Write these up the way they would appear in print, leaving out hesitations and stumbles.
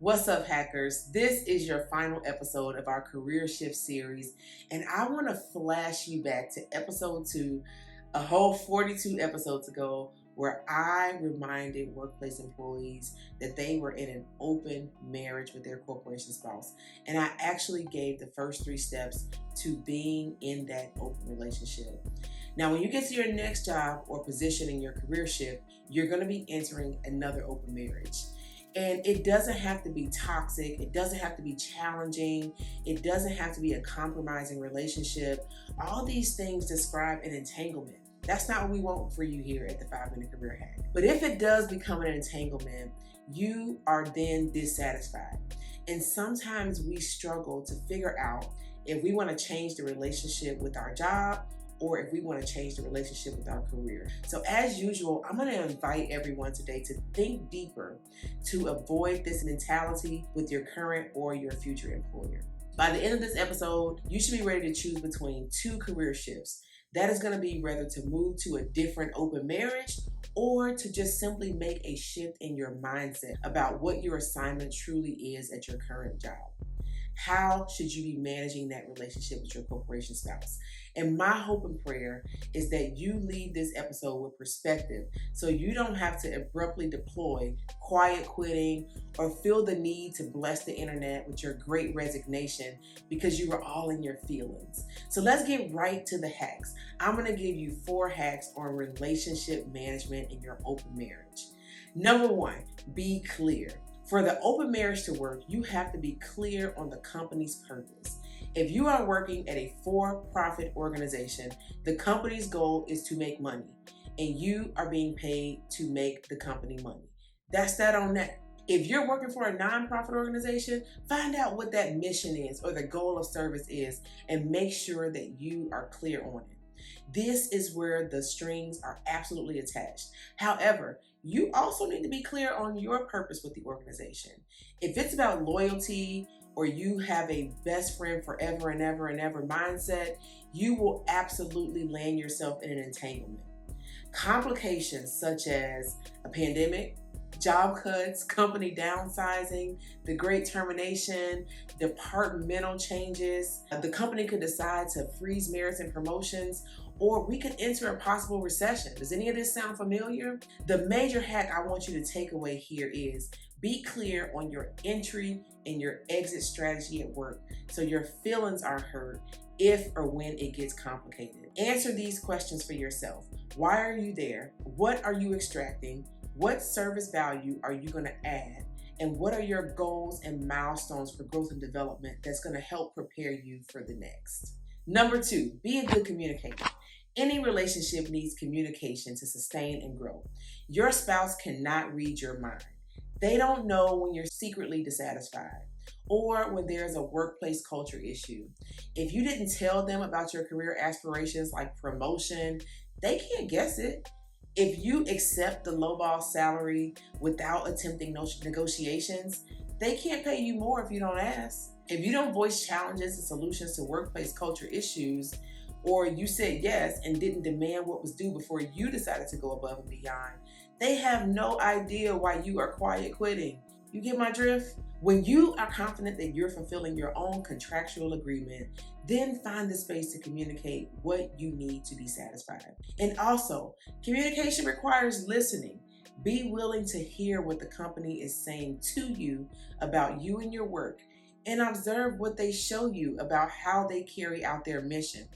What's up, hackers? This is your final episode of our Career Shift series, and I want to flash you back to episode 2, a whole 42 episodes ago, where I reminded workplace employees that they were in an open marriage with their corporation spouse. And I actually gave the first 3 steps to being in that open relationship. Now, when you get to your next job or position in your career shift, you're going to be entering another open marriage. And it doesn't have to be toxic. It doesn't have to be challenging. It doesn't have to be a compromising relationship. All these things describe an entanglement. That's not what we want for you here at the 5-Minute Career Hack. But if it does become an entanglement, you are then dissatisfied. And sometimes we struggle to figure out if we want to change the relationship with our job or if we want to change the relationship with our career. So as usual, I'm going to invite everyone today to think deeper to avoid this mentality with your current or your future employer. By the end of this episode, you should be ready to choose between 2 career shifts. That is going to be whether to move to a different open marriage or to just simply make a shift in your mindset about what your assignment truly is at your current job. How should you be managing that relationship with your corporation spouse? And my hope and prayer is that you leave this episode with perspective so you don't have to abruptly deploy, quiet quitting, or feel the need to bless the internet with your great resignation because you were all in your feelings. So let's get right to the hacks. I'm going to give you 4 hacks on relationship management in your open marriage. Number 1, be clear. For the open marriage to work, you have to be clear on the company's purpose. If you are working at a for-profit organization, the company's goal is to make money, and you are being paid to make the company money. That's that on that. If you're working for a nonprofit organization, find out what that mission is or the goal of service is, and make sure that you are clear on it. This is where the strings are absolutely attached. However, you also need to be clear on your purpose with the organization. If it's about loyalty or you have a best friend forever and ever and ever mindset, you will absolutely land yourself in an entanglement. Complications such as a pandemic, job cuts, company downsizing, the great termination, departmental changes. The company could decide to freeze merits and promotions, or we could enter a possible recession. Does any of this sound familiar? The major hack I want you to take away here is be clear on your entry and your exit strategy at work so your feelings are hurt if or when it gets complicated. Answer these questions for yourself. Why are you there? What are you extracting? What service value are you going to add? And what are your goals and milestones for growth and development that's going to help prepare you for the next? Number 2, be a good communicator. Any relationship needs communication to sustain and grow. Your spouse cannot read your mind. They don't know when you're secretly dissatisfied or when there's a workplace culture issue. If you didn't tell them about your career aspirations like promotion, they can't guess it. If you accept the lowball salary without attempting negotiations, they can't pay you more if you don't ask. If you don't voice challenges and solutions to workplace culture issues, or you said yes and didn't demand what was due before you decided to go above and beyond, they have no idea why you are quiet quitting. You get my drift? When you are confident that you're fulfilling your own contractual agreement, then find the space to communicate what you need to be satisfied. And also, communication requires listening. Be willing to hear what the company is saying to you about you and your work, and observe what they show you about how they carry out their mission.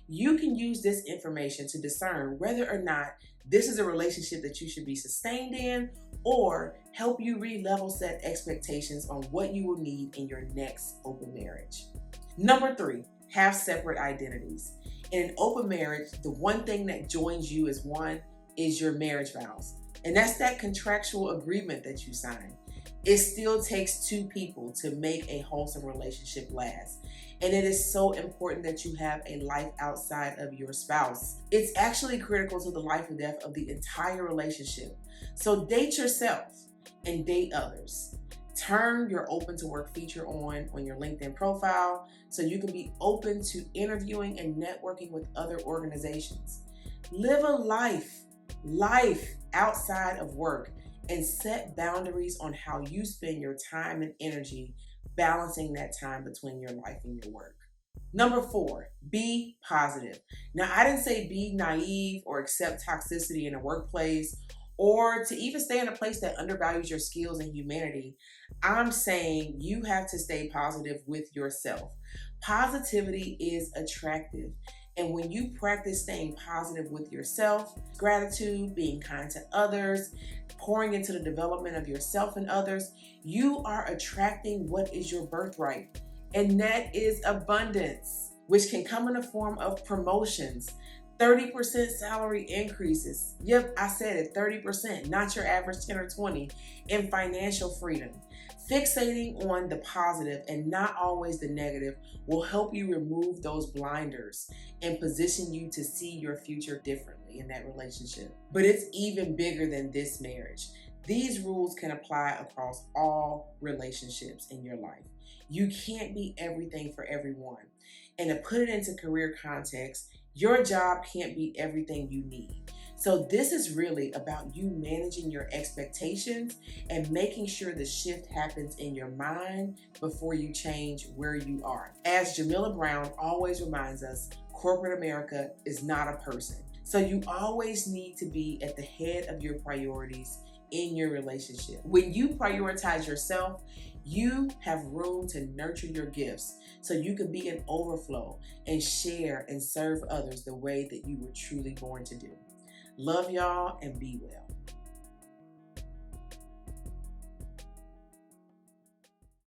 You can use this information to discern whether or not this is a relationship that you should be sustained in or help you re-level set expectations on what you will need in your next open marriage. Number 3, have separate identities. In an open marriage, the one thing that joins you as one is your marriage vows. And that's that contractual agreement that you sign. It still takes 2 people to make a wholesome relationship last. And it is so important that you have a life outside of your spouse. It's actually critical to the life or death of the entire relationship. So date yourself and date others. Turn your open to work feature on your LinkedIn profile so you can be open to interviewing and networking with other organizations. Live a life outside of work and set boundaries on how you spend your time and energy balancing that time between your life and your work. Number 4, be positive. Now, I didn't say be naive or accept toxicity in a workplace or to even stay in a place that undervalues your skills and humanity. I'm saying you have to stay positive with yourself. Positivity is attractive. And when you practice staying positive with yourself, gratitude, being kind to others, pouring into the development of yourself and others, you are attracting what is your birthright. And that is abundance, which can come in the form of promotions, 30% salary increases. Yep, I said it, 30%, not your average 10 or 20, in financial freedom. Fixating on the positive and not always the negative will help you remove those blinders and position you to see your future differently in that relationship. But it's even bigger than this marriage. These rules can apply across all relationships in your life. You can't be everything for everyone. And to put it into career context, your job can't be everything you need. So this is really about you managing your expectations and making sure the shift happens in your mind before you change where you are. As Jamila Brown always reminds us, corporate America is not a person. So you always need to be at the head of your priorities in your relationship. When you prioritize yourself, you have room to nurture your gifts so you can be in overflow and share and serve others the way that you were truly born to do. Love y'all and be well.